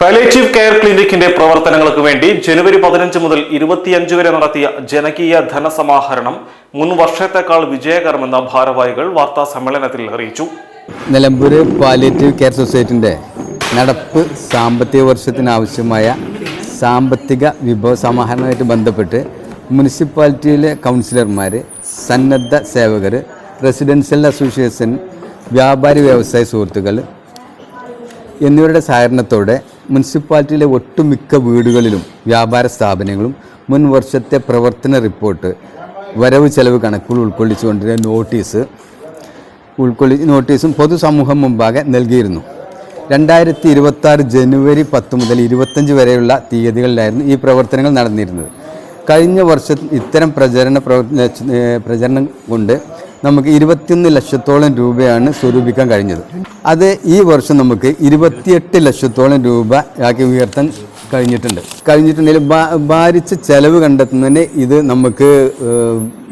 Palliative care ക്ലിനിക്കിന്റെ പ്രവർത്തനങ്ങൾക്ക് വേണ്ടി ജനുവരി 15 മുതൽ 25 വരെ നടത്തിയ ജനകീയ ധനസമാഹരണം മുൻ വർഷത്തേക്കാൾ വിജയകരമെന്ന ഭാരവാഹികൾ വാർത്താ സമ്മേളനത്തിൽ അറിയിച്ചു. നിലമ്പൂർ പാലിയേറ്റീവ് കെയർ സൊസൈറ്റിന്റെ നടപ്പ് സാമ്പത്തിക വർഷത്തിനാവശ്യമായ സാമ്പത്തിക വിഭവ സമാഹരണവുമായിട്ട് ബന്ധപ്പെട്ട് മുനിസിപ്പാലിറ്റിയിലെ കൗൺസിലർമാർ, സന്നദ്ധ സേവകർ, റെസിഡൻഷ്യൽ അസോസിയേഷൻ, വ്യാപാരി വ്യവസായ സുഹൃത്തുക്കൾ എന്നിവരുടെ സഹകരണത്തോടെ മുനിസിപ്പാലിറ്റിയിലെ ഒട്ടുമിക്ക വീടുകളിലും വ്യാപാര സ്ഥാപനങ്ങളും മുൻ വർഷത്തെ പ്രവർത്തന റിപ്പോർട്ട്, വരവ് ചെലവ് കണക്കുകൾ ഉൾക്കൊള്ളിച്ചുകൊണ്ടുള്ള നോട്ടീസും പൊതുസമൂഹം മുമ്പാകെ നൽകിയിരുന്നു. 2026 ജനുവരി 10 മുതൽ 25 വരെയുള്ള തീയതികളിലായിരുന്നു ഈ പ്രവർത്തനങ്ങൾ നടന്നിരുന്നത്. കഴിഞ്ഞ വർഷം ഇത്തരം പ്രചരണം കൊണ്ട് നമുക്ക് 21 ലക്ഷത്തോളം രൂപയാണ് സ്വരൂപിക്കാൻ കഴിഞ്ഞത്. അത് ഈ വർഷം നമുക്ക് 28 ലക്ഷത്തോളം രൂപ ആക്കി ഉയർത്താൻ കഴിഞ്ഞിട്ടുണ്ടെങ്കിൽ ഭാരിച്ച ചെലവ് കണ്ടെത്തുന്നതിന് ഇത് നമുക്ക്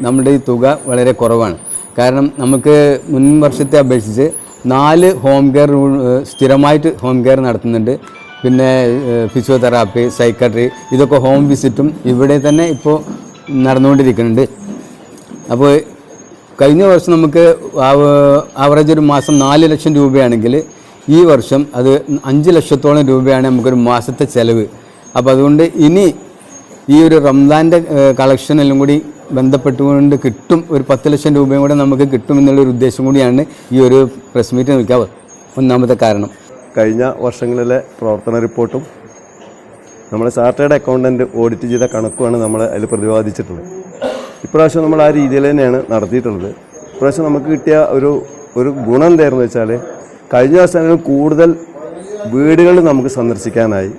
നമ്മുടെ ഈ തുക വളരെ കുറവാണ്. കാരണം നമുക്ക് മുൻ വർഷത്തെ അപേക്ഷിച്ച് 4 ഹോം കെയർ സ്ഥിരമായിട്ട് ഹോം കെയർ നടത്തുന്നുണ്ട്. പിന്നെ ഫിസിയോതെറാപ്പി, സൈക്കാട്രി, ഇതൊക്കെ ഹോം വിസിറ്റും ഇവിടെ തന്നെ ഇപ്പോൾ നടന്നുകൊണ്ടിരിക്കുന്നുണ്ട്. അപ്പോൾ കഴിഞ്ഞ വർഷം നമുക്ക് ആവറേജ് ഒരു മാസം 4 ലക്ഷം രൂപയാണെങ്കിൽ ഈ വർഷം അത് 5 ലക്ഷത്തോളം രൂപയാണ് നമുക്കൊരു മാസത്തെ ചിലവ്. അപ്പോൾ അതുകൊണ്ട് ഇനി ഈ ഒരു റംസാൻ്റെ കളക്ഷൻ എല്ലാം കൂടി ബന്ധപ്പെട്ടുകൊണ്ട് കിട്ടും, ഒരു 10 ലക്ഷം രൂപയും കൂടെ നമുക്ക് കിട്ടുമെന്നുള്ളൊരു ഉദ്ദേശം കൂടിയാണ് ഈ ഒരു പ്രസ് മീറ്റ് നിൽക്കുക. ഒന്നാമത്തെ കാരണം കഴിഞ്ഞ വർഷങ്ങളിലെ പ്രവർത്തന റിപ്പോർട്ടും നമ്മളെ ചാർട്ടേഡ് അക്കൗണ്ടൻറ്റ് ഓഡിറ്റ് ചെയ്ത കണക്കുമാണ് നമ്മൾ അതിൽ പ്രതിപാദിച്ചിട്ടുള്ളത്. ഇപ്രാവശ്യം നമ്മൾ ആ രീതിയിൽ തന്നെയാണ് നടത്തിയിട്ടുള്ളത്. ഇപ്രാവശ്യം നമുക്ക് കിട്ടിയ ഒരു ഗുണം എന്തായിരുന്നു വെച്ചാൽ, കഴിഞ്ഞ വർഷങ്ങളിൽ കൂടുതൽ വീടുകൾ നമുക്ക് സന്ദർശിക്കാനായി,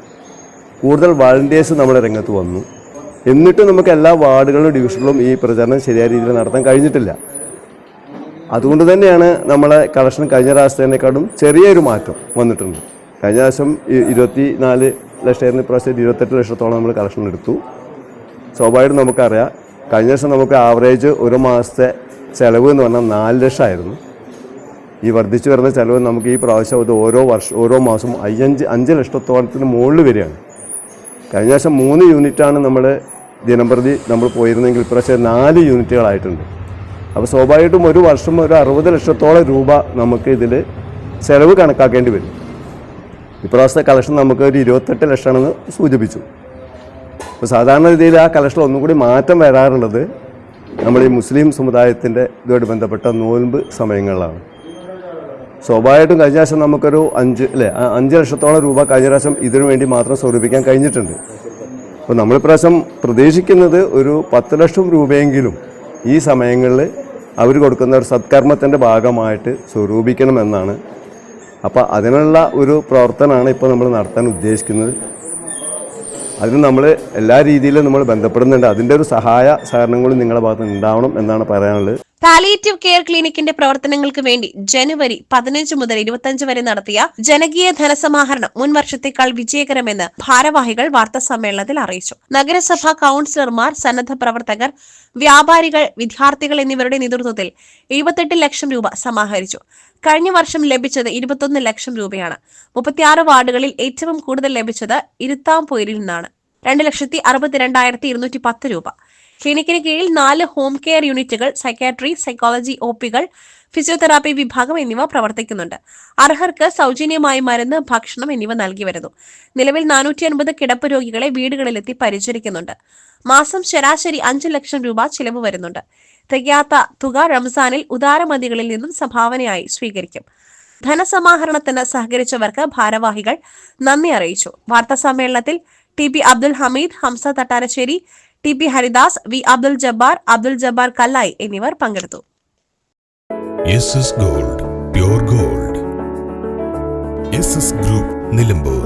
കൂടുതൽ വാളണ്ടിയേഴ്സ് നമ്മുടെ രംഗത്ത് വന്നു. എന്നിട്ടും നമുക്ക് എല്ലാ വാർഡുകളിലും ഡിവിഷനിലും ഈ പ്രചാരണം ശരിയായ രീതിയിൽ നടത്താൻ കഴിഞ്ഞിട്ടില്ല. അതുകൊണ്ട് തന്നെയാണ് നമ്മളെ കളക്ഷൻ കഴിഞ്ഞ പ്രാവശ്യത്തേക്കാളും ചെറിയൊരു മാറ്റം വന്നിട്ടുണ്ട്. കഴിഞ്ഞ പ്രാവശ്യം 24 ലക്ഷമായിരുന്നു, ഇപ്രാവശ്യം 28 ലക്ഷത്തോളം നമ്മൾ കളക്ഷൻ എടുത്തു. സ്വാഭാവികമായിട്ടും നമുക്കറിയാം, കഴിഞ്ഞ വർഷം നമുക്ക് ആവറേജ് ഒരു മാസത്തെ ചിലവ് എന്ന് പറഞ്ഞാൽ 4 ലക്ഷമായിരുന്നു. ഈ വർദ്ധിച്ചു വരുന്ന ചിലവ് നമുക്ക് ഈ പ്രാവശ്യം അത് ഓരോ മാസവും 5 ലക്ഷത്തോളത്തിന് മുകളിൽ വരികയാണ്. കഴിഞ്ഞ വർഷം 3 യൂണിറ്റാണ് നമ്മൾ ദിനംപ്രതി നമ്മൾ പോയിരുന്നെങ്കിൽ ഇപ്രാവശ്യം 4 യൂണിറ്റുകളായിട്ടുണ്ട്. അപ്പോൾ സ്വാഭാവികമായിട്ടും ഒരു വർഷം ഒരു 60 ലക്ഷത്തോളം രൂപ നമുക്ക് ഇതിൽ ചിലവ് കണക്കാക്കേണ്ടി വരും. ഇപ്രാവശ്യത്തെ കളക്ഷൻ നമുക്ക് ഒരു 28 ലക്ഷമാണെന്ന് സൂചിപ്പിച്ചു. അപ്പോൾ സാധാരണ രീതിയിൽ ആ കളക്ഷൻ ഒന്നും കൂടി മാറ്റം വരാറുള്ളത് നമ്മൾ ഈ മുസ്ലിം സമുദായത്തിൻ്റെ ഇതുമായിട്ട് ബന്ധപ്പെട്ട നോൻപ് സമയങ്ങളിലാണ്. സ്വാഭാവികമായിട്ടും കഴിഞ്ഞ പ്രാവശ്യം നമുക്കൊരു 5 ലക്ഷത്തോളം രൂപ കഴിഞ്ഞ പ്രാവശ്യം ഇതിനു വേണ്ടി മാത്രം സ്വരൂപിക്കാൻ കഴിഞ്ഞിട്ടുണ്ട്. അപ്പോൾ നമ്മളിപ്രാവശ്യം പ്രതീക്ഷിക്കുന്നത് ഒരു 10 ലക്ഷം രൂപയെങ്കിലും ഈ സമയങ്ങളിൽ അവർ കൊടുക്കുന്ന ഒരു സത്കർമ്മത്തിൻ്റെ ഭാഗമായിട്ട് സ്വരൂപിക്കണമെന്നാണ്. അപ്പോൾ അതിനുള്ള ഒരു പ്രവർത്തനമാണ് ഇപ്പോൾ നമ്മൾ നടത്താൻ ഉദ്ദേശിക്കുന്നത്. അതിന് നമ്മൾ എല്ലാ രീതിയിലും നമ്മൾ ബന്ധപ്പെടുന്നുണ്ട്. അതിൻ്റെ ഒരു സഹകരണങ്ങളും നിങ്ങളുടെ ഭാഗത്ത് ഉണ്ടാവണം എന്നാണ് പറയാനുള്ളത്. പാലിയേറ്റീവ് കെയർ ക്ലിനിക്കിന്റെ പ്രവർത്തനങ്ങൾക്ക് വേണ്ടി ജനുവരി 15 മുതൽ 25 വരെ നടത്തിയ ജനകീയ ധനസമാഹരണം മുൻ വർഷത്തേക്കാൾ വിജയകരമെന്ന് ഭാരവാഹികൾ വാർത്താ സമ്മേളനത്തിൽ അറിയിച്ചു. നഗരസഭാ കൌൺസിലർമാർ, സന്നദ്ധ പ്രവർത്തകർ, വ്യാപാരികൾ, വിദ്യാർത്ഥികൾ എന്നിവരുടെ നേതൃത്വത്തിൽ 78 ലക്ഷം രൂപ സമാഹരിച്ചു. കഴിഞ്ഞ വർഷം ലഭിച്ചത് 21 ലക്ഷം രൂപയാണ്. 36 വാർഡുകളിൽ ഏറ്റവും കൂടുതൽ ലഭിച്ചത് ഇരുത്താംപൊയിരിൽ നിന്നാണ്, 2,62,210 രൂപ. ക്ലിനിക്കിന് കീഴിൽ 4 ഹോം കെയർ യൂണിറ്റുകൾ, സൈക്കാട്രി, സൈക്കോളജി ഒപികൾ, ഫിസിയോതെറാപ്പി വിഭാഗം എന്നിവ പ്രവർത്തിക്കുന്നുണ്ട്. അർഹർക്ക് സൗജന്യമായി മരുന്ന്, ഭക്ഷണം എന്നിവ നൽകി വരുന്നു. നിലവിൽ 450 കിടപ്പ് രോഗികളെ വീടുകളിലെത്തി പരിചരിക്കുന്നുണ്ട്. മാസം ശരാശരി 5 ലക്ഷം രൂപ ചിലവ് വരുന്നുണ്ട്. തികയാത്ത തുക റംസാനിൽ ഉദാരമതികളിൽ നിന്നും സംഭാവനയായി സ്വീകരിക്കും. ധനസമാഹരണത്തിന് സഹകരിച്ചവർക്ക് ഭാരവാഹികൾ നന്ദി അറിയിച്ചു. വാർത്താ സമ്മേളനത്തിൽ TP Abdul Hameed, Hamza Thattarassery, TP Haridas, V Abdul Jabbar കല്ലായി എന്നിവർ പങ്കെടുത്തു. SS Gold, Pure Gold. SS Group, Nilambur.